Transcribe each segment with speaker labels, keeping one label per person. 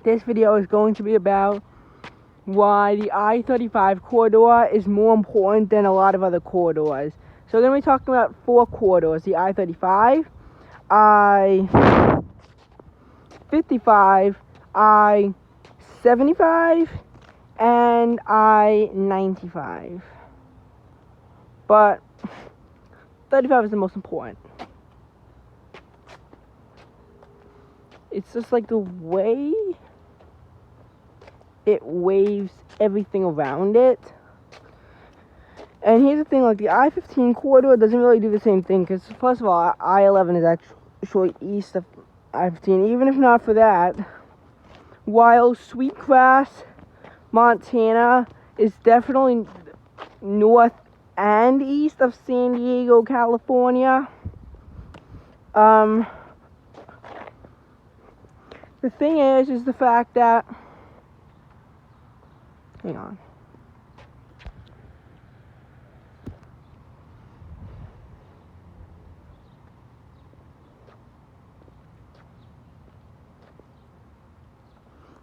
Speaker 1: This video is going to be about why the I-35 corridor is more important than a lot of other corridors. So we're going to be talking about 4 corridors: the I-35, I-55, I-75, and I-95. But 35 is the most important. It's just like the way it waves everything around it. And here's the thing, like the I-15 corridor doesn't really do the same thing, because first of all, I-11 is actually east of I-15. Even if not for that, while Sweetgrass, Montana is definitely north and east of San Diego, California, the thing is the fact that, hang on.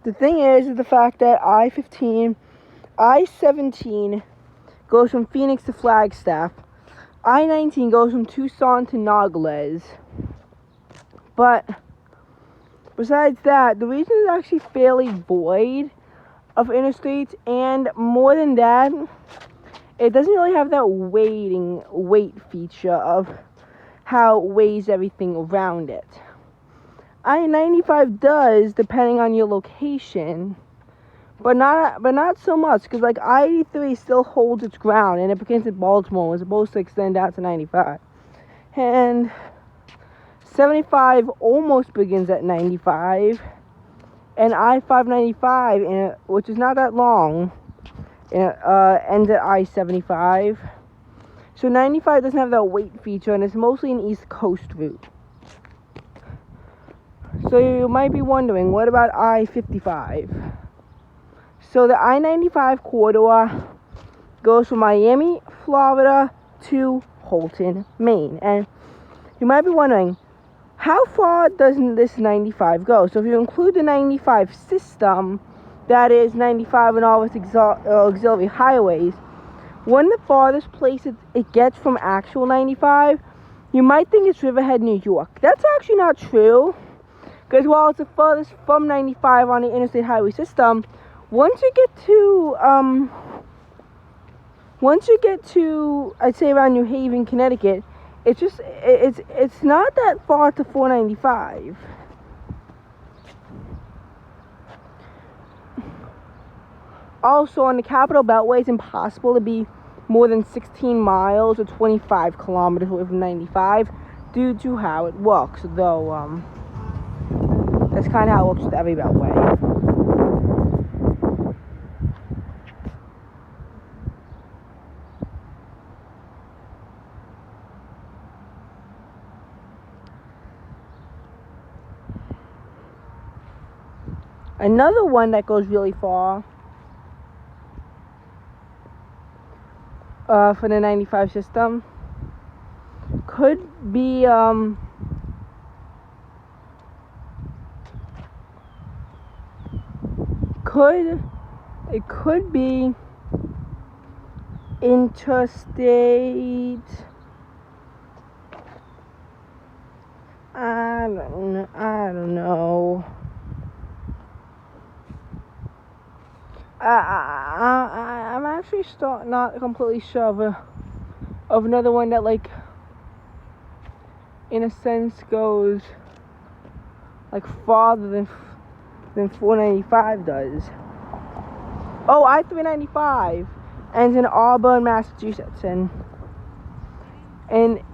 Speaker 1: The thing is the fact that I-15, I-17 goes from Phoenix to Flagstaff. I-19 goes from Tucson to Nogales. But besides that, the region is actually fairly void of interstates, and more than that, it doesn't really have that weight feature of how it weighs everything around it. I-95 does, depending on your location, but not so much, because like I-83 still holds its ground, and it begins at Baltimore, as opposed to extend out to 95. And 75 almost begins at 95, and I-595, which is not that long, ends at I-75. So 95 doesn't have that weight feature, and it's mostly an East Coast route. So you might be wondering, what about I-55? So the I-95 corridor goes from Miami, Florida to Holton, Maine. And you might be wondering, how far does this 95 go? So if you include the 95 system, that is 95 and all its auxiliary highways, one of the farthest places it gets from actual 95, you might think it's Riverhead, New York. That's actually not true, because while it's the furthest from 95 on the interstate highway system, once you get to I'd say around New Haven, Connecticut, it's not that far to 495. Also, on the Capital Beltway, it's impossible to be more than 16 miles or 25 kilometers away from 95 due to how it works, though that's kind of how it works with every beltway. Another one that goes really far for the 95 system could be it could be interstate. I don't know. I'm actually not completely sure of another one that, like, in a sense goes like farther than 495 does. Oh, I-395 ends in Auburn, Massachusetts, and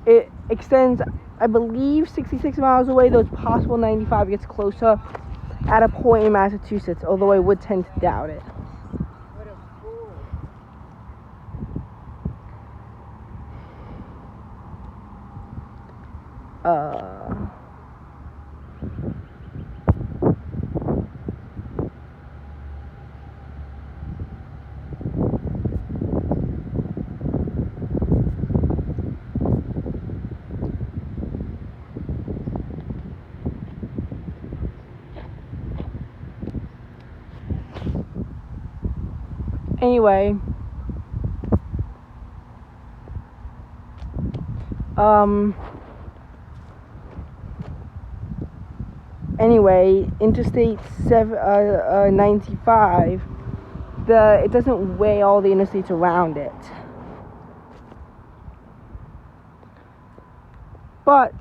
Speaker 1: it extends, I believe, 66 miles away, though it's possible 95 gets closer at a point in Massachusetts, although I would tend to doubt it. Anyway, Interstate 95, it doesn't weigh all the interstates around it. But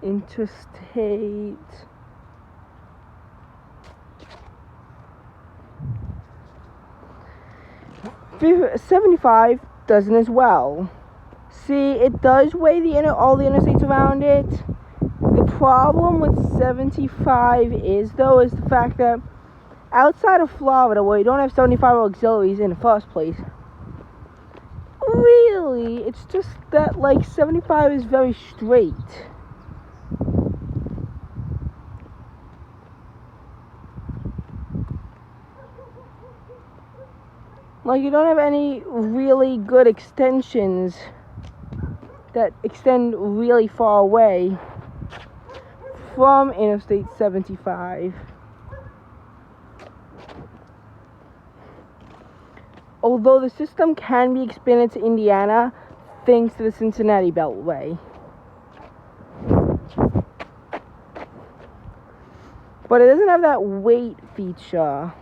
Speaker 1: Interstate 75 doesn't as well. See, it does weigh all the interstates around it. The problem with 75 is the fact that outside of Florida, where you don't have 75 auxiliaries in the first place, really, it's just that, like, 75 is very straight. Like, you don't have any really good extensions that extend really far away from Interstate 75. Although the system can be expanded to Indiana thanks to the Cincinnati Beltway. But it doesn't have that weight feature.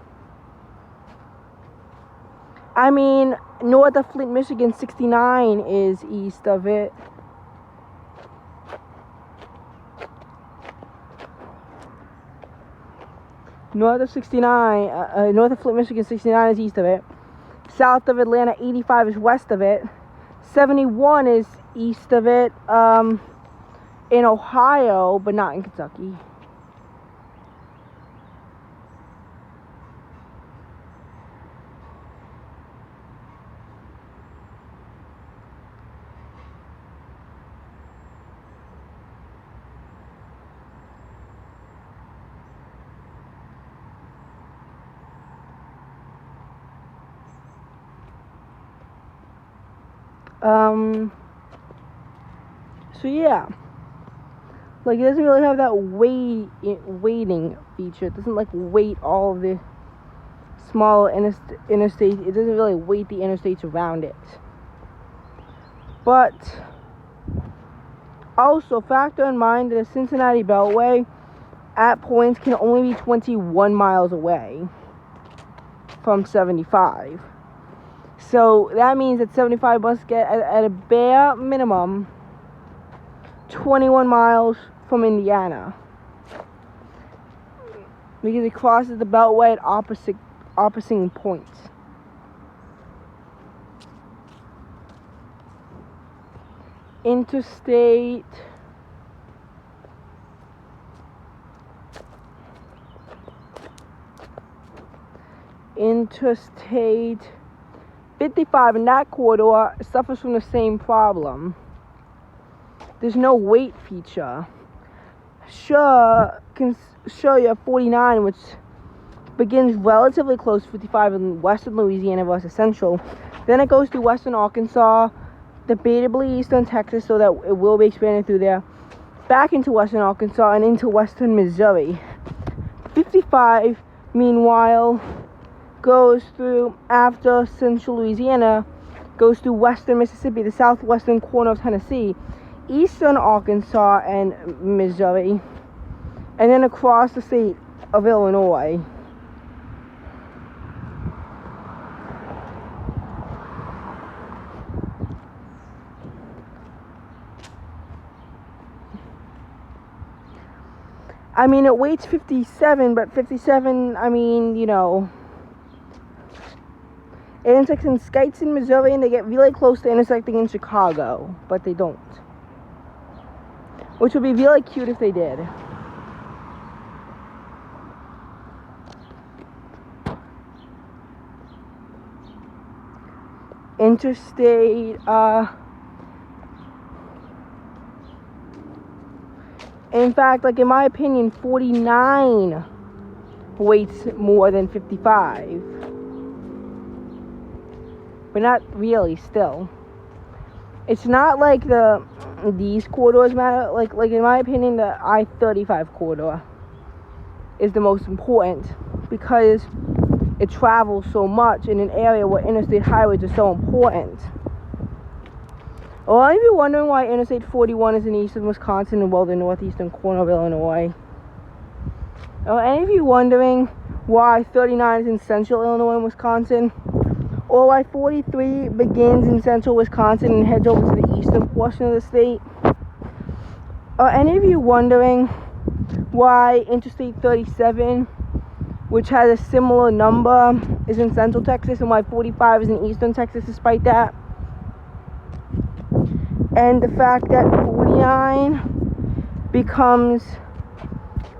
Speaker 1: I mean, north of Flint, Michigan, 69 is east of it. North of Flint, Michigan, 69 is east of it. South of Atlanta, 85 is west of it. 71 is east of it, in Ohio, but not in Kentucky. So yeah, like, it doesn't really have that weighting feature. It doesn't, like, weight all of the small interstates. It doesn't really weight the interstates around it. But also factor in mind that the Cincinnati Beltway at points can only be 21 miles away from 75. So that means that 75 must get at a bare minimum 21 miles from Indiana, because it crosses the Beltway at opposite points. Interstate 55 in that corridor suffers from the same problem. There's no weight feature. Sure, you have 49, which begins relatively close to 55 in western Louisiana versus central. Then it goes through western Arkansas, debatably eastern Texas, so that it will be expanded through there, back into western Arkansas and into western Missouri. 55, meanwhile, goes through, after central Louisiana, goes through western Mississippi, the southwestern corner of Tennessee, eastern Arkansas and Missouri, and then across the state of Illinois. I mean, it weights 57, but 57, I mean, you know, it intersects in Skyton, Missouri, and they get really close to intersecting in Chicago, but they don't. Which would be really cute if they did. Interstate, in fact, like, in my opinion, 49 weights more than 55. But not really, still. It's not like these corridors matter. Like in my opinion, the I-35 corridor is the most important, because it travels so much in an area where interstate highways are so important. Well, if you're wondering why Interstate 41 is in eastern Wisconsin and well, the northeastern corner of Illinois. Or any of you wondering why 39 is in central Illinois and Wisconsin, or why 43 begins in central Wisconsin and heads over to the eastern portion of the state. Are any of you wondering why Interstate 37, which has a similar number, is in central Texas, and why 45 is in eastern Texas despite that? And the fact that 49 becomes,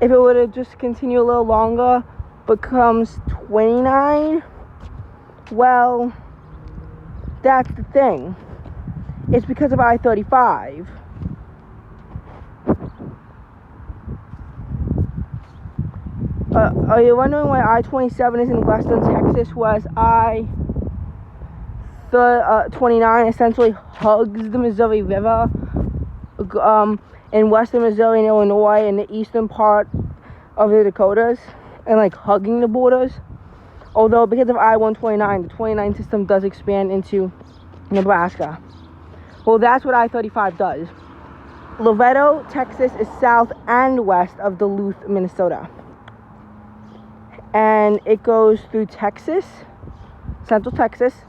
Speaker 1: if it were to just continue a little longer, becomes 29, well, that's the thing. It's because of I-35. Are you wondering why I-27 is in western Texas, whereas I-29 essentially hugs the Missouri River in western Missouri and Illinois and the eastern part of the Dakotas, and like hugging the borders? Although because of I-129, the 29 system does expand into Nebraska. Well, that's what I-35 does. Loretto, Texas is south and west of Duluth, Minnesota. And it goes through Texas, central Texas,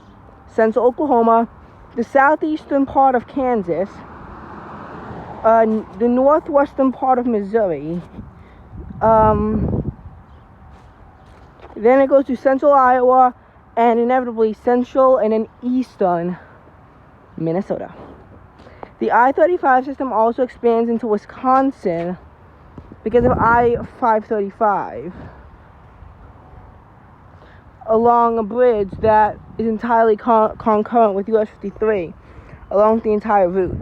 Speaker 1: central Oklahoma, the southeastern part of Kansas, the northwestern part of Missouri, then it goes to central Iowa, and inevitably central and then eastern Minnesota. The I-35 system also expands into Wisconsin because of I-535 along a bridge that is entirely concurrent with US 53 along the entire route.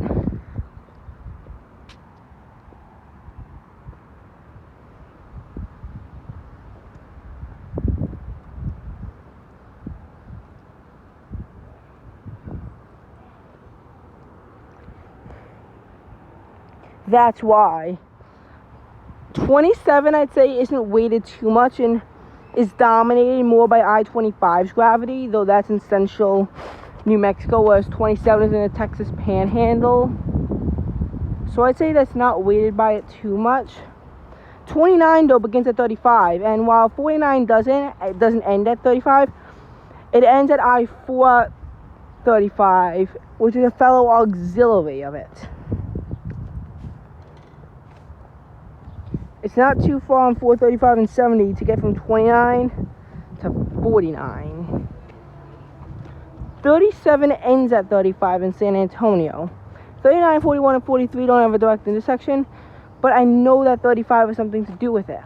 Speaker 1: That's why 27, I'd say, isn't weighted too much and is dominated more by I-25's gravity, though that's in central New Mexico, whereas 27 is in the Texas Panhandle. So I'd say that's not weighted by it too much. 29, though, begins at 35, and while 49 it doesn't end at 35, it ends at I-435, which is a fellow auxiliary of it. It's not too far on 435 and 70 to get from 29 to 49. 37 ends at 35 in San Antonio. 39, 41, and 43 don't have a direct intersection, but I know that 35 has something to do with it.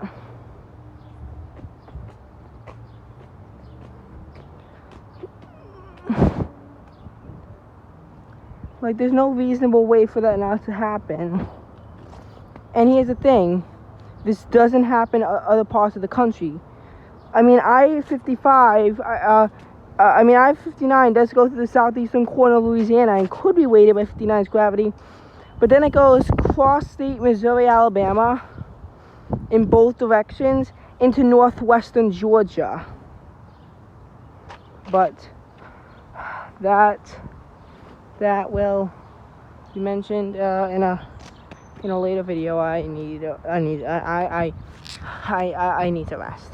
Speaker 1: Like, there's no reasonable way for that not to happen. And here's the thing. This doesn't happen in other parts of the country. I mean, I-55, I-59 does go through the southeastern corner of Louisiana and could be weighted by 59's gravity. But then it goes cross-state Missouri, Alabama, in both directions, into northwestern Georgia. But that will be mentioned in a later video. I need to rest.